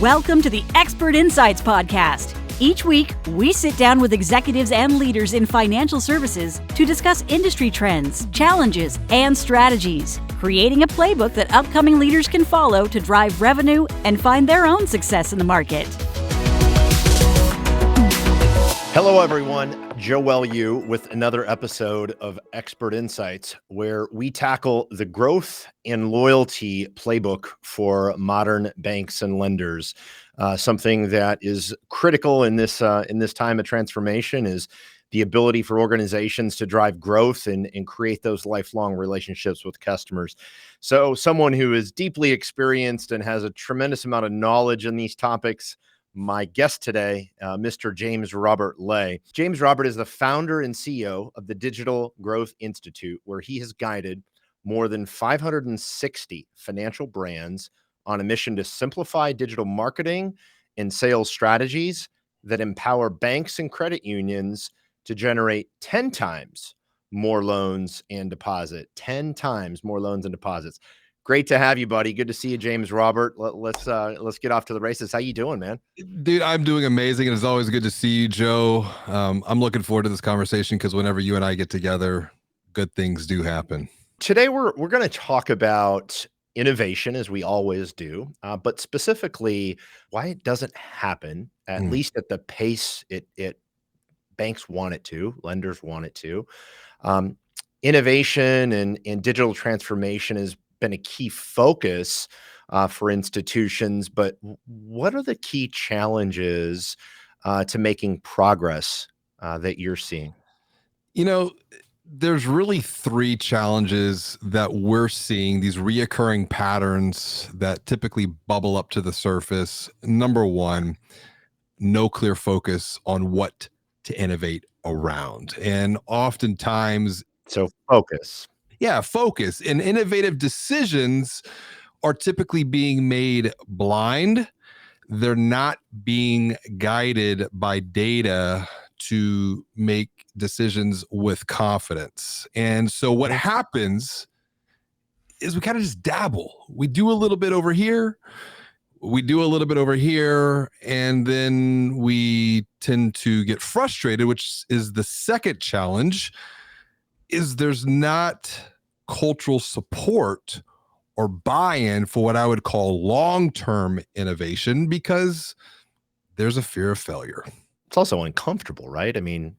Welcome to the Expert Insights Podcast. Each week, we sit down with executives and leaders in financial services to discuss industry trends, challenges, and strategies, creating a playbook that upcoming leaders can follow to drive revenue and find their own success in the market. Hello, everyone. Joel Yu with another episode of Expert Insights, where we tackle the growth and loyalty playbook for modern banks and lenders. Something that is critical in this time of transformation is the ability for organizations to drive growth and create those lifelong relationships with customers. So someone who is deeply experienced and has a tremendous amount of knowledge in these topics, my guest today, Mr. James Robert Lay. James Robert is the founder and CEO of the Digital Growth Institute, where he has guided more than 560 financial brands on a mission to simplify digital marketing and sales strategies that empower banks and credit unions to generate 10 times more loans and deposit, 10 times more loans and deposits. Great to have you, buddy. Good to see you, James Robert. Let's get off to the races. How you doing, man? Dude, I'm doing amazing, and it's always good to see you, Joe. I'm looking forward to this conversation because whenever you and I get together, good things do happen. Today, we're going to talk about innovation, as we always do, but specifically why it doesn't happen, at least at the pace it banks want it to, lenders want it to. Innovation and digital transformation has been a key focus for institutions, but what are the key challenges to making progress that you're seeing? You know, there's really three challenges that we're seeing, these reoccurring patterns that typically bubble up to the surface. Number one, no clear focus on what to innovate around. And oftentimes, So focus. yeah, focus and innovative decisions are typically being made blind. They're not being guided by data to make decisions with confidence. And so what happens is we kind of just dabble. We do a little bit over here. We do a little bit over here, and then we tend to get frustrated, which is the second challenge, is there's not cultural support or buy-in for what I would call long-term innovation because there's a fear of failure. It's also uncomfortable, right? I mean,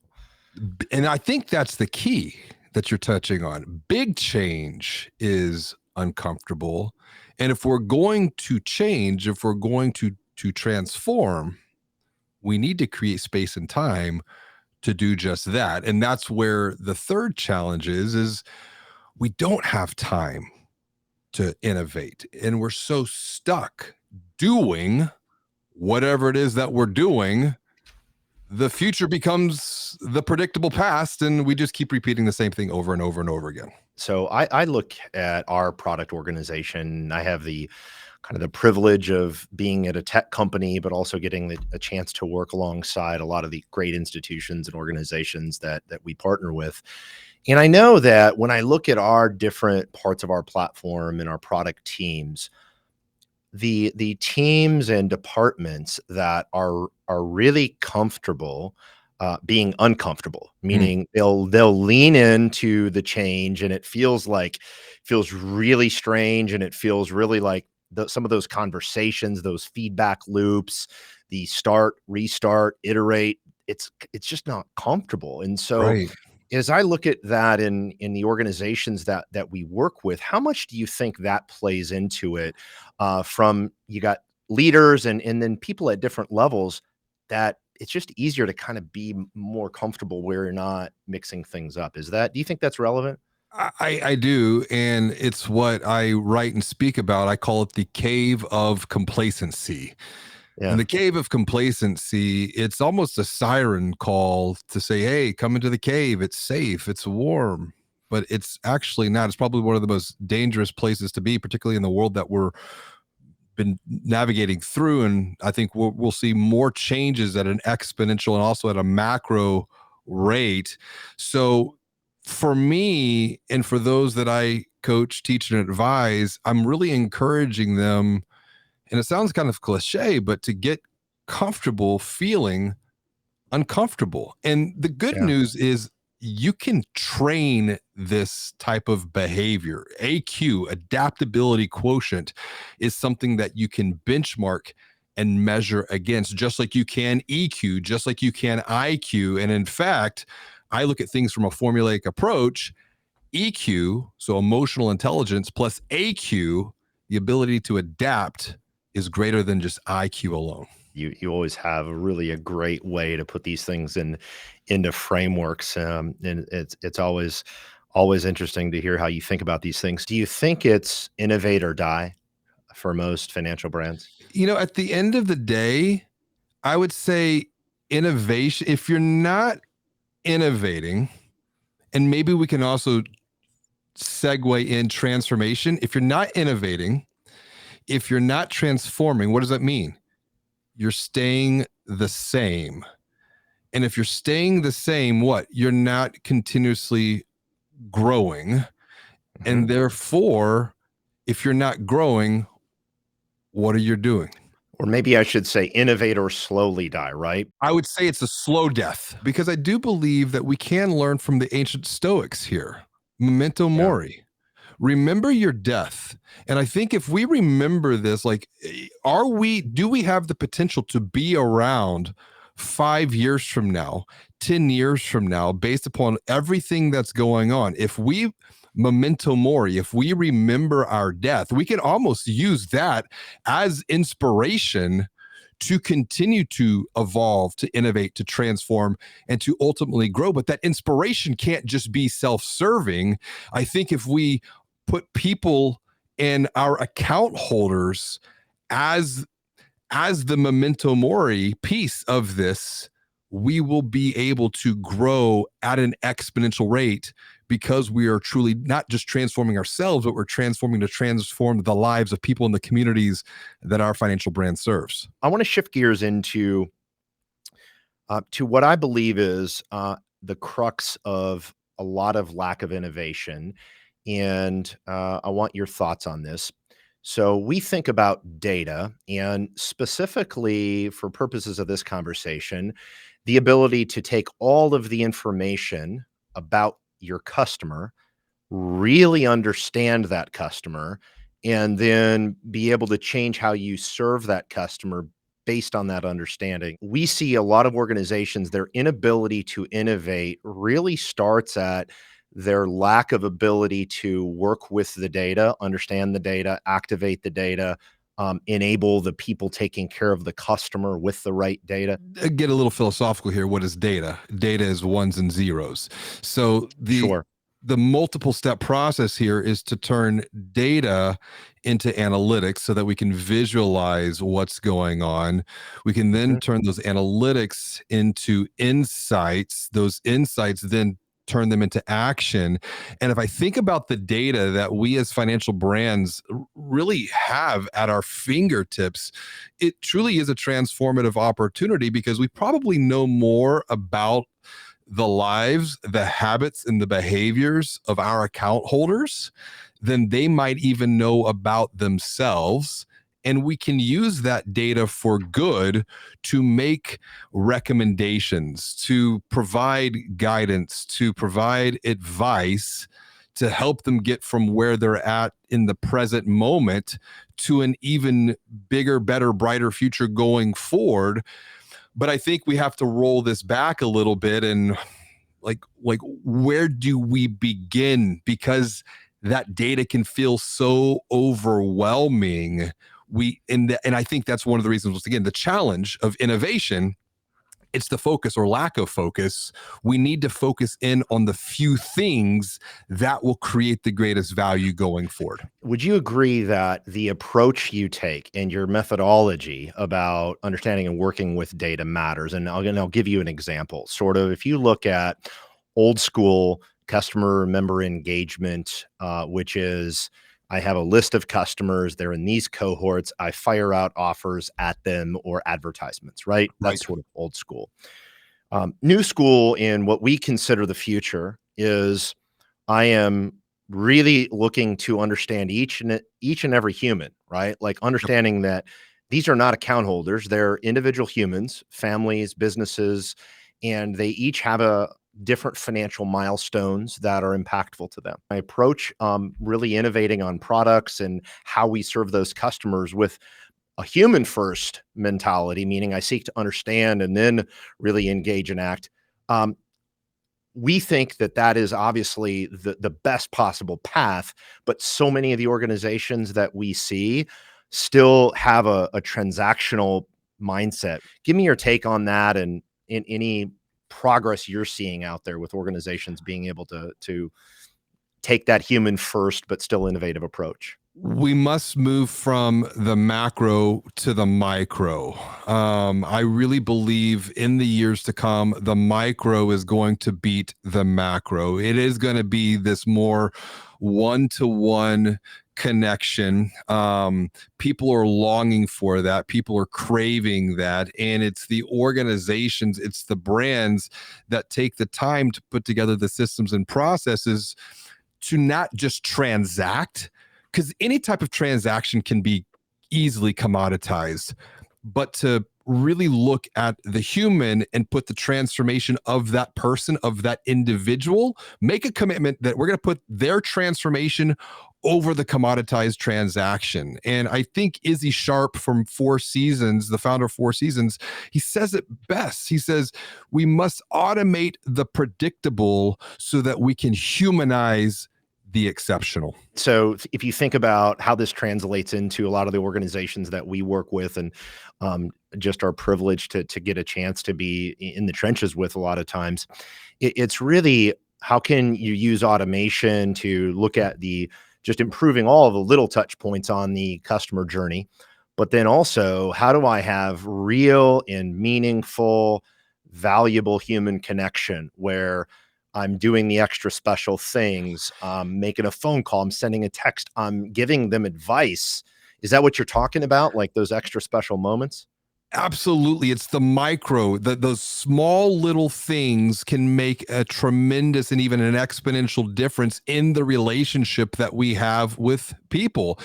and I think that's the key that you're touching on. Big change is uncomfortable. And if we're going to change, if we're going to transform, we need to create space and time to do just that. And that's where the third challenge is we don't have time to innovate. And we're so stuck doing whatever it is that we're doing. The future becomes the predictable past, and we just keep repeating the same thing over and over and over again. So I look at our product organization. I have the kind of the privilege of being at a tech company, but also getting a chance to work alongside a lot of the great institutions and organizations that we partner with. And I know that when I look at our different parts of our platform and our product teams, the teams and departments that are really comfortable being uncomfortable, meaning they'll lean into the change, and it feels really strange, and it feels really like some of those conversations, those feedback loops, the start, restart, iterate, it's just not comfortable. And so Right. as I look at that in the organizations that we work with, how much do you think that plays into it? From you got leaders and then people at different levels, that it's just easier to kind of be more comfortable where you're not mixing things up. Do you think that's relevant? I do, and it's what I write and speak about. I call it the Cave of Complacency. Yeah. In the Cave of Complacency, it's almost a siren call to say, hey, come into the cave. It's safe. It's warm. But it's actually not. It's probably one of the most dangerous places to be, particularly in the world that we're been navigating through. And I think we'll see more changes at an exponential and also at a macro rate. So for me, and for those that I coach, teach, and advise, I'm really encouraging them And it sounds kind of cliche, but to get comfortable feeling uncomfortable. And the good Yeah. news is you can train this type of behavior. AQ, adaptability quotient, is something that you can benchmark and measure against, just like you can EQ, just like you can IQ. And in fact, I look at things from a formulaic approach. EQ, so emotional intelligence, plus AQ, the ability to adapt, is greater than just IQ alone. You always have really a great way to put these things into frameworks, and it's always interesting to hear how you think about these things. Do you think it's innovate or die for most financial brands? At the end of the day, I would say innovation. If you're not innovating, and maybe we can also segue in transformation. If you're not innovating, if you're not transforming, what does that mean? You're staying the same. And if you're staying the same, what? You're not continuously growing. And therefore, if you're not growing, what are you doing? Or maybe I should say innovate or slowly die, right? I would say it's a slow death, because I do believe that we can learn from the ancient Stoics here. Memento Yeah. mori. Remember your death. And I think if we remember this, like, do we have the potential to be around 5 years from now, 10 years from now, based upon everything that's going on? If we memento mori, if we remember our death, we can almost use that as inspiration to continue to evolve, to innovate, to transform, and to ultimately grow. But that inspiration can't just be self-serving. I think if we put people and our account holders as the memento mori piece of this, we will be able to grow at an exponential rate, because we are truly not just transforming ourselves, but we're transforming to transform the lives of people in the communities that our financial brand serves. I want to shift gears into to what I believe is the crux of a lot of lack of innovation, and I want your thoughts on this. So we think about data, and specifically for purposes of this conversation, the ability to take all of the information about your customer, really understand that customer, and then be able to change how you serve that customer based on that understanding. We see a lot of organizations, their inability to innovate really starts at their lack of ability to work with the data, understand the data, activate the data, enable the people taking care of the customer with the right data. Get a little philosophical here. What is data? Data is ones and zeros. So Sure. the multiple step process here is to turn data into analytics so that we can visualize what's going on. We can then turn those analytics into insights. Those insights then turn them into action. And if I think about the data that we as financial brands really have at our fingertips, it truly is a transformative opportunity, because we probably know more about the lives, the habits, and the behaviors of our account holders than they might even know about themselves. And we can use that data for good to make recommendations, to provide guidance, to provide advice, to help them get from where they're at in the present moment to an even bigger, better, brighter future going forward. But I think we have to roll this back a little bit, and like where do we begin? Because that data can feel so overwhelming. And I think that's one of the reasons, once again, the challenge of innovation. It's the focus or lack of focus. We need to focus in on the few things that will create the greatest value going forward. Would you agree that the approach you take and your methodology about understanding and working with data matters? And I'll give you an example. Sort of, if you look at old school customer member engagement, which is I have a list of customers, they're in these cohorts, I fire out offers at them or advertisements, right? That's sort of old school. New school, in what we consider the future, is I am really looking to understand each and every human, right? Like understanding that these are not account holders, they're individual humans, families, businesses, and they each have a different financial milestones that are impactful to them. I approach really innovating on products and how we serve those customers with a human first mentality, meaning I seek to understand and then really engage and act. Um, we think that that is obviously the best possible path, but so many of the organizations that we see still have a transactional mindset. Give me your take on that, and in any progress you're seeing out there with organizations being able to take that human first but still innovative approach. We must move from the macro to the micro. I really believe in the years to come, the micro is going to beat the macro. It is going to be this more one-to-one connection. People are longing for that. People are craving that. And it's the organizations, it's the brands that take the time to put together the systems and processes to not just transact, because any type of transaction can be easily commoditized, but to really look at the human and put the transformation of that person, of that individual, make a commitment that we're going to put their transformation over the commoditized transaction. And I think Izzy Sharp from Four Seasons, the founder of Four Seasons, he says it best. He says, we must automate the predictable so that we can humanize the exceptional. So if you think about how this translates into a lot of the organizations that we work with, and just our privilege to get a chance to be in the trenches with a lot of times, it's really how can you use automation to look at the just improving all of the little touch points on the customer journey, but then also how do I have real and meaningful, valuable human connection where I'm doing the extra special things, making a phone call, I'm sending a text, I'm giving them advice. Is that what you're talking about? Like those extra special moments? Absolutely. It's the micro, those small little things can make a tremendous and even an exponential difference in the relationship that we have with people.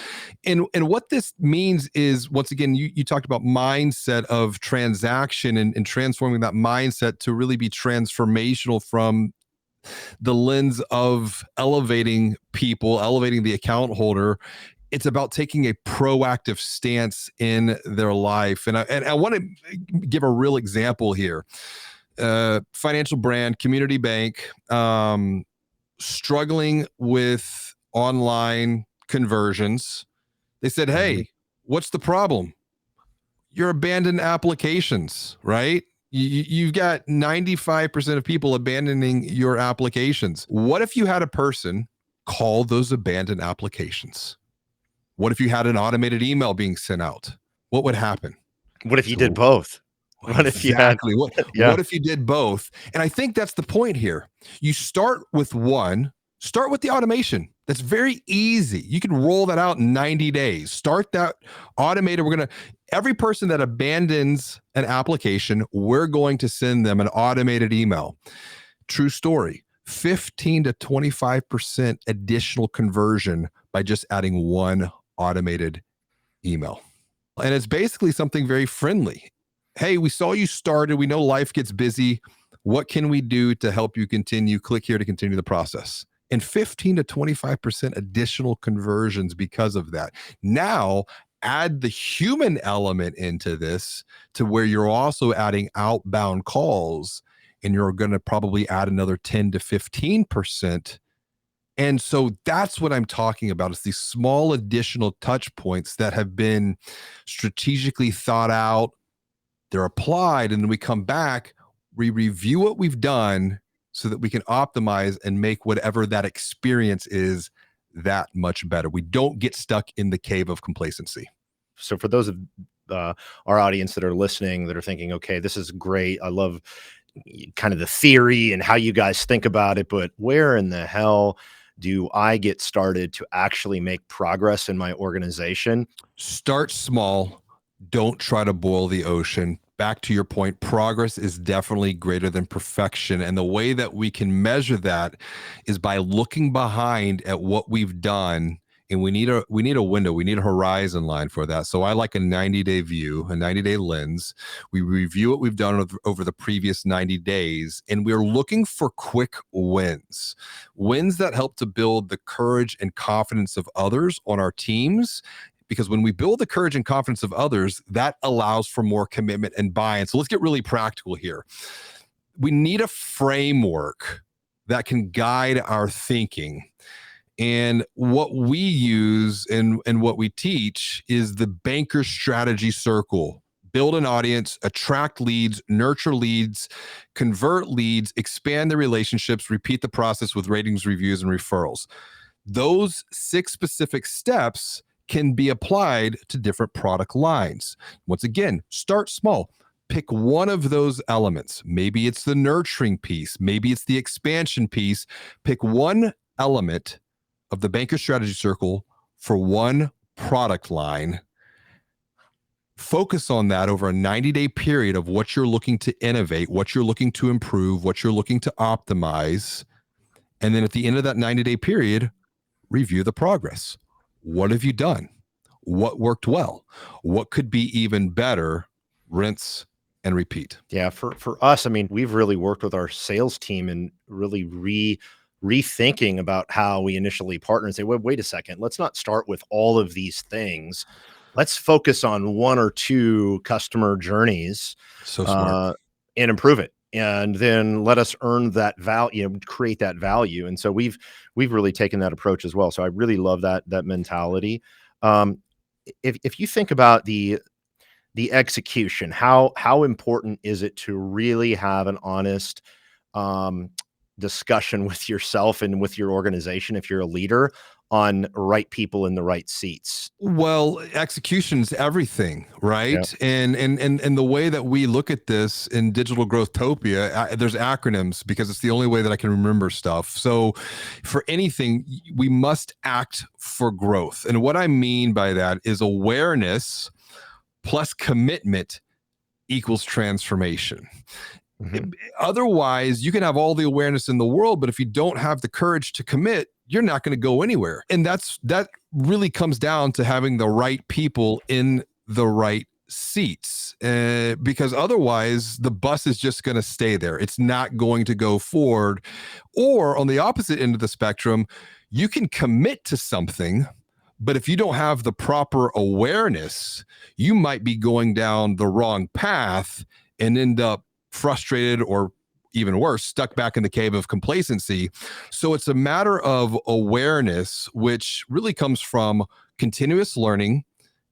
And what this means is, once again, you talked about mindset of transaction and transforming that mindset to really be transformational from the lens of elevating people, elevating the account holder. It's about taking a proactive stance in their life. And I want to give a real example here. Financial brand, community bank, struggling with online conversions. They said, hey, what's the problem? Your abandoned applications, right? You've got 95% of people abandoning your applications. What if you had a person call those abandoned applications? What if you had an automated email being sent out? What would happen? What if you did both? What if you had, Exactly. What if you did both? And I think that's the point here. You start with one, start with the automation. That's very easy. You can roll that out in 90 days. Start that automated. Every person that abandons an application, we're going to send them an automated email. True story. 15 to 25% additional conversion by just adding one automated email. And it's basically something very friendly. Hey, we saw you started. We know life gets busy. What can we do to help you continue? Click here to continue the process. And 15 to 25% additional conversions because of that. Now, add the human element into this to where you're also adding outbound calls, and you're going to probably add another 10 to 15%. And so that's what I'm talking about. It's these small additional touch points that have been strategically thought out. They're applied, and then we come back, we review what we've done so that we can optimize and make whatever that experience is that much better. We don't get stuck in the cave of complacency. So for those of our audience that are listening, that are thinking, okay, this is great. I love kind of the theory and how you guys think about it, but where in the hell do I get started to actually make progress in my organization? Start small. Don't try to boil the ocean. back to your point, progress is definitely greater than perfection. And the way that we can measure that is by looking behind at what we've done. And we need a window, we need a horizon line for that. So I like a 90-day view, a 90-day lens. We review what we've done over the previous 90 days, and we're looking for quick wins that help to build the courage and confidence of others on our teams. Because when we build the courage and confidence of others, that allows for more commitment and buy-in. So let's get really practical here. We need a framework that can guide our thinking. And what we use and what we teach is the banker strategy circle. Build an audience, attract leads, nurture leads, convert leads, expand the relationships, repeat the process with ratings, reviews, and referrals. Those 6 specific steps can be applied to different product lines. Once again, start small. Pick one of those elements. Maybe it's the nurturing piece. Maybe it's the expansion piece. Pick one element of the banker strategy circle for one product line. Focus on that over a 90-day period of what you're looking to innovate, what you're looking to improve, what you're looking to optimize. And then at the end of that 90-day period, review the progress. What have you done? What worked well? What could be even better? Rinse and repeat. Yeah, for us, I mean, we've really worked with our sales team and really rethinking about how we initially partner and say, wait a second, let's not start with all of these things. Let's focus on 1 or 2 customer journeys, So smart. And improve it. And then let us earn that value, create that value. And so we've really taken that approach as well. So I really love that mentality. If you think about the execution, how important is it to really have an honest discussion with yourself and with your organization, if you're a leader, on right people in the right seats? Well, execution's everything, right? Yeah. And the way that we look at this in Digital Growthtopia, there's acronyms because it's the only way that I can remember stuff. So for anything, we must act for growth. And what I mean by that is awareness plus commitment equals transformation. Mm-hmm. Otherwise, you can have all the awareness in the world, but if you don't have the courage to commit, you're not going to go anywhere. And that really comes down to having the right people in the right seats, because otherwise the bus is just going to stay there. It's not going to go forward. Or on the opposite end of the spectrum, you can commit to something, but if you don't have the proper awareness, you might be going down the wrong path and end up frustrated, or even worse, stuck back in the cave of complacency. So it's a matter of awareness, which really comes from continuous learning,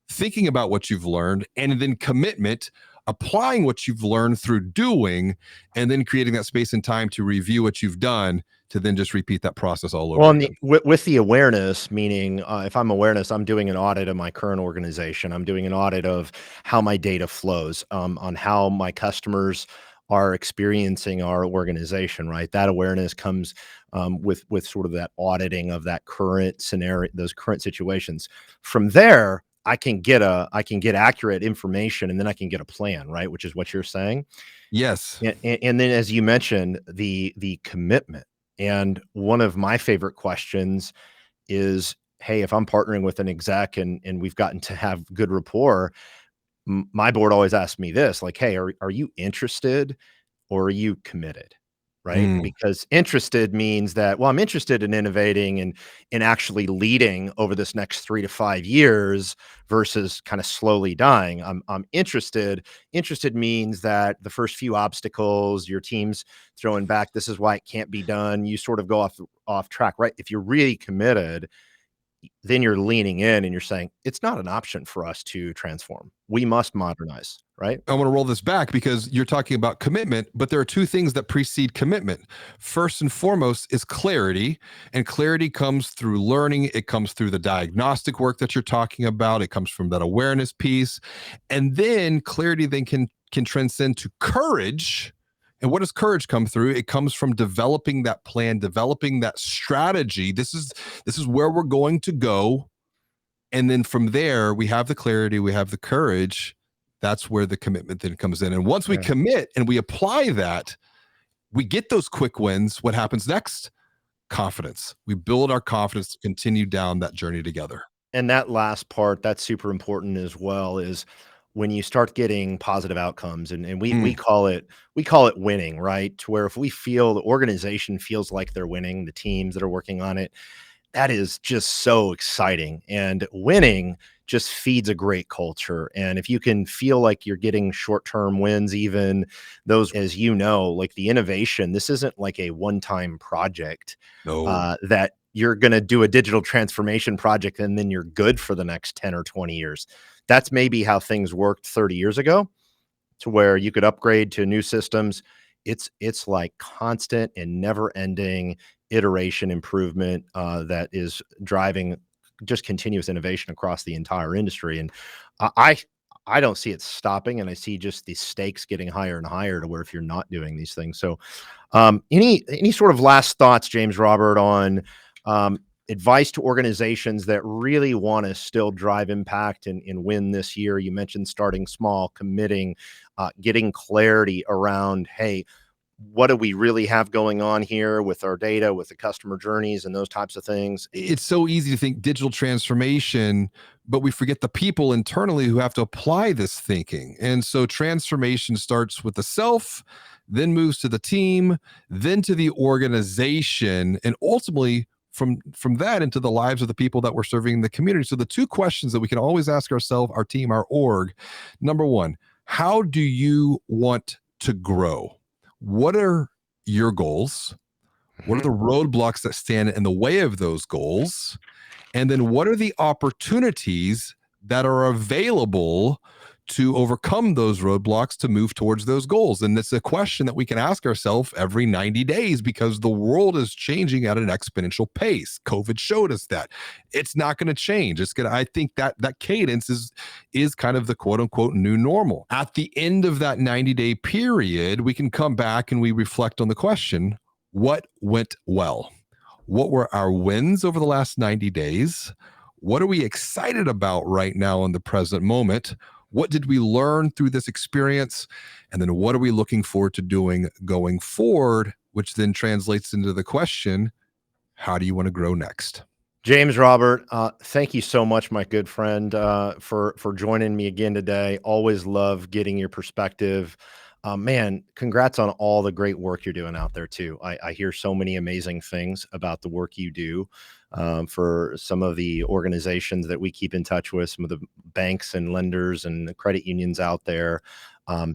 thinking about what you've learned, and then commitment, applying what you've learned through doing, and then creating that space and time to review what you've done, to then just repeat that process all over again. With the awareness, meaning if I'm awareness, I'm doing an audit of my current organization. I'm doing an audit of how my data flows, on how my customers are experiencing our organization, right? That awareness comes with sort of that auditing of that current scenario, those current situations. From there, I can get accurate information, and then I can get a plan, right? Which is what you're saying. Yes. And then, as you mentioned, the commitment. And one of my favorite questions is, hey, if I'm partnering with an exec and we've gotten to have good rapport, my board always asks me this, like, hey, are you interested or are you committed? Right? Because interested means that, well, I'm interested in innovating and actually leading over this next 3 to 5 years versus kind of slowly dying. I'm interested. Interested means that the first few obstacles, your team's throwing back, this is why it can't be done. You sort of go off track, right? If you're really committed, then you're leaning in and you're saying, it's not an option for us to transform. We must modernize, right? I want to roll this back because you're talking about commitment, but there are 2 things that precede commitment. First and foremost is clarity, and clarity comes through learning. It comes through the diagnostic work that you're talking about. It comes from that awareness piece. And then clarity then can transcend to courage. And what does courage come through? It comes from developing that plan, developing that strategy. This is where we're going to go. And then from there, we have the clarity, we have the courage. That's where the commitment then comes in. And once we commit and we apply that, we get those quick wins. What happens next? Confidence. We build our confidence to continue down that journey together. And that last part, that's super important as well, is when you start getting positive outcomes, and we call it winning, right? To where if we feel the organization feels like they're winning, the teams that are working on it, that is just so exciting. And winning just feeds a great culture. And if you can feel like you're getting short-term wins, even those, as you know, like the innovation, this isn't like a one-time project that you're going to do a digital transformation project and then you're good for the next 10 or 20 years. That's maybe how things worked 30 years ago, to where you could upgrade to new systems. It's like constant and never-ending iteration improvement that is driving just continuous innovation across the entire industry. And I don't see it stopping, and I see just the stakes getting higher and higher to where if you're not doing these things. So any sort of last thoughts, James Robert, on advice to organizations that really want to still drive impact and win this year? You mentioned starting small, committing, getting clarity around, hey, what do we really have going on here with our data, with the customer journeys and those types of things? It's so easy to think digital transformation, but we forget the people internally who have to apply this thinking. And so transformation starts with the self, then moves to the team, then to the organization, and ultimately from that into the lives of the people that we're serving in the community. So the two questions that we can always ask ourselves, our team, our org, number one, how do you want to grow? What are your goals? What are the roadblocks that stand in the way of those goals? And then what are the opportunities that are available to overcome those roadblocks to move towards those goals? And it's a question that we can ask ourselves every 90 days because the world is changing at an exponential pace. COVID showed us that. It's not going to change. I think that cadence is kind of the quote unquote new normal. At the end of that 90-day period, we can come back and we reflect on the question, what went well? What were our wins over the last 90 days? What are we excited about right now in the present moment? What did we learn through this experience? And then what are we looking forward to doing going forward, which then translates into the question, how do you want to grow next? James Robert, thank you so much, my good friend, for joining me again today. Always love getting your perspective. Man, congrats on all the great work you're doing out there too. I hear so many amazing things about the work you do for some of the organizations that we keep in touch with, some of the banks and lenders and the credit unions out there.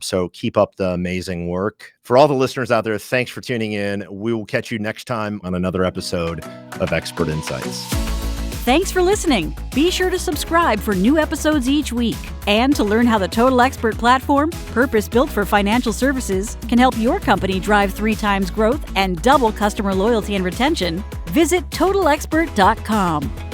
So keep up the amazing work. For all the listeners out there, thanks for tuning in. We will catch you next time on another episode of Expert Insights. Thanks for listening. Be sure to subscribe for new episodes each week. And to learn how the Total Expert platform, purpose-built for financial services, can help your company drive 3 times growth and double customer loyalty and retention, visit TotalExpert.com.